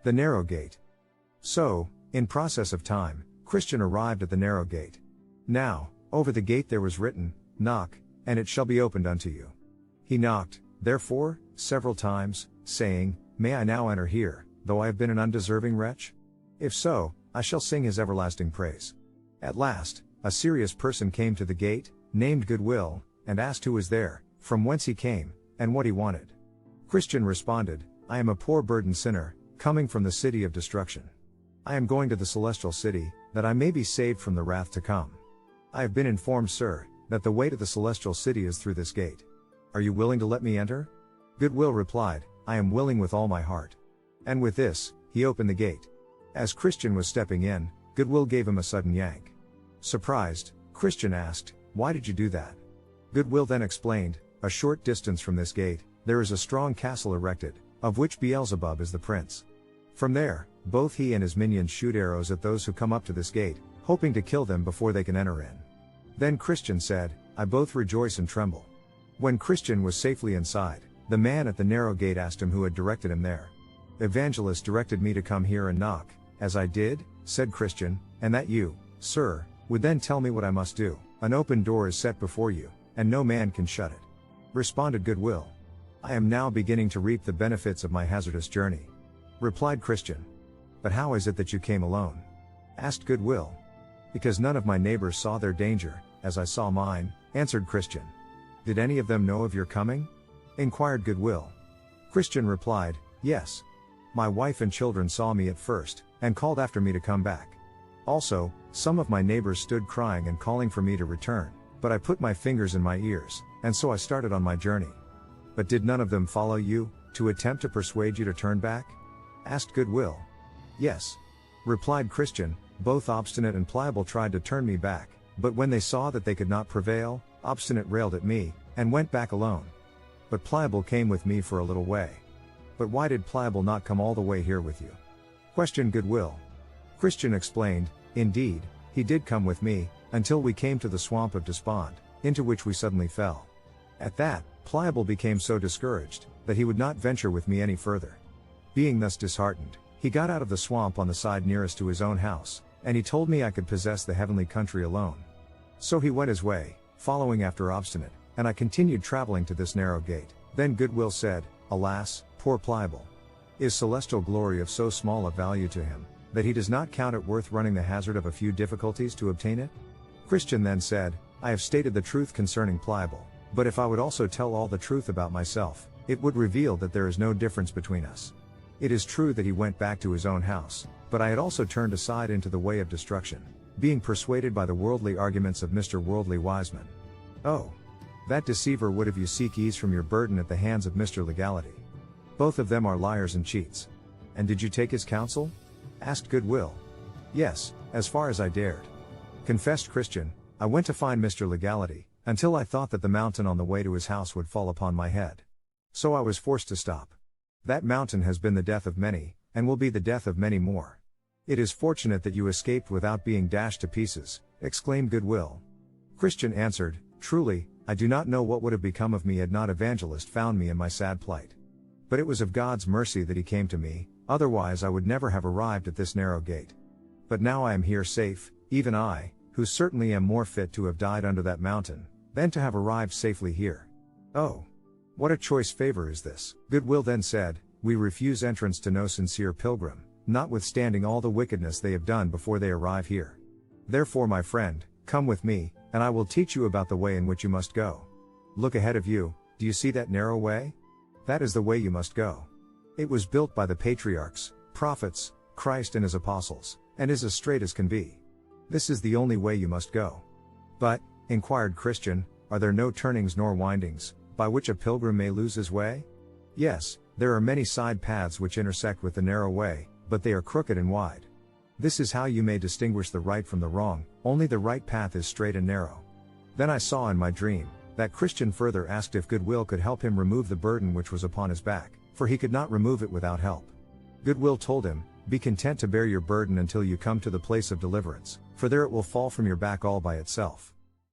The narrow gate. So, in process of time, Christian arrived at the narrow gate. Now, over the gate there was written, "Knock, and it shall be opened unto you." He knocked, therefore, several times, saying, "May I now enter here, though I have been an undeserving wretch? If so, I shall sing his everlasting praise." At last, a serious person came to the gate, named Goodwill, and asked who was there, from whence he came, and what he wanted. Christian responded, "I am a poor burdened sinner, coming from the city of destruction. I am going to the celestial city, that I may be saved from the wrath to come. I have been informed, sir, that the way to the celestial city is through this gate. Are you willing to let me enter?" Goodwill replied, "I am willing with all my heart." And with this, he opened the gate. As Christian was stepping in, Goodwill gave him a sudden yank. Surprised, Christian asked, "Why did you do that?" Goodwill then explained, "A short distance from this gate, there is a strong castle erected, of which Beelzebub is the prince. From there, both he and his minions shoot arrows at those who come up to this gate, hoping to kill them before they can enter in." Then Christian said, "I both rejoice and tremble." When Christian was safely inside, the man at the narrow gate asked him who had directed him there. "Evangelist directed me to come here and knock, as I did," said Christian, "and that you, sir, would then tell me what I must do. An open door is set before you, and no man can shut it." Responded Goodwill. "I am now beginning to reap the benefits of my hazardous journey." Replied Christian. "But how is it that you came alone?" Asked Goodwill. "Because none of my neighbors saw their danger, as I saw mine," answered Christian. "Did any of them know of your coming?" Inquired Goodwill. Christian replied, "Yes. My wife and children saw me at first, and called after me to come back. Also, some of my neighbors stood crying and calling for me to return, but I put my fingers in my ears, and so I started on my journey." "But did none of them follow you, to attempt to persuade you to turn back?" Asked Goodwill. "Yes," replied Christian, "both Obstinate and Pliable tried to turn me back, but when they saw that they could not prevail, Obstinate railed at me, and went back alone. But Pliable came with me for a little way." "But why did Pliable not come all the way here with you?" questioned Goodwill. Christian explained, "Indeed, he did come with me, until we came to the swamp of despond, into which we suddenly fell. At that, Pliable became so discouraged, that he would not venture with me any further. Being thus disheartened, he got out of the swamp on the side nearest to his own house, and he told me I could possess the heavenly country alone. So he went his way, following after Obstinate, and I continued traveling to this narrow gate." Then Goodwill said, "Alas, poor Pliable! Is celestial glory of so small a value to him, that he does not count it worth running the hazard of a few difficulties to obtain it?" Christian then said, "I have stated the truth concerning Pliable, but if I would also tell all the truth about myself, it would reveal that there is no difference between us. It is true that he went back to his own house, but I had also turned aside into the way of destruction, being persuaded by the worldly arguments of Mr. Worldly Wiseman. Oh! That deceiver would have you seek ease from your burden at the hands of Mr. Legality. Both of them are liars and cheats. And did you take his counsel?" Asked Goodwill. "Yes, as far as I dared," confessed Christian. "I went to find Mr. Legality, until I thought that the mountain on the way to his house would fall upon my head. So I was forced to stop. That mountain has been the death of many, and will be the death of many more." "It is fortunate that you escaped without being dashed to pieces," exclaimed Goodwill. Christian answered, "Truly, I do not know what would have become of me had not Evangelist found me in my sad plight. But it was of God's mercy that he came to me, otherwise I would never have arrived at this narrow gate. But now I am here safe, even I, who certainly am more fit to have died under that mountain, than to have arrived safely here. Oh! What a choice favor is this." Goodwill then said, "We refuse entrance to no sincere pilgrim, notwithstanding all the wickedness they have done before they arrive here. Therefore, my friend, come with me, and I will teach you about the way in which you must go. Look ahead of you, do you see that narrow way? That is the way you must go. It was built by the patriarchs, prophets, Christ and his apostles, and is as straight as can be. This is the only way you must go." "But," inquired Christian, "are there no turnings nor windings, by which a pilgrim may lose his way?" "Yes, there are many side paths which intersect with the narrow way, but they are crooked and wide. This is how you may distinguish the right from the wrong, only the right path is straight and narrow." Then I saw in my dream, that Christian further asked if Goodwill could help him remove the burden which was upon his back, for he could not remove it without help. Goodwill told him, "Be content to bear your burden until you come to the place of deliverance, for there it will fall from your back all by itself."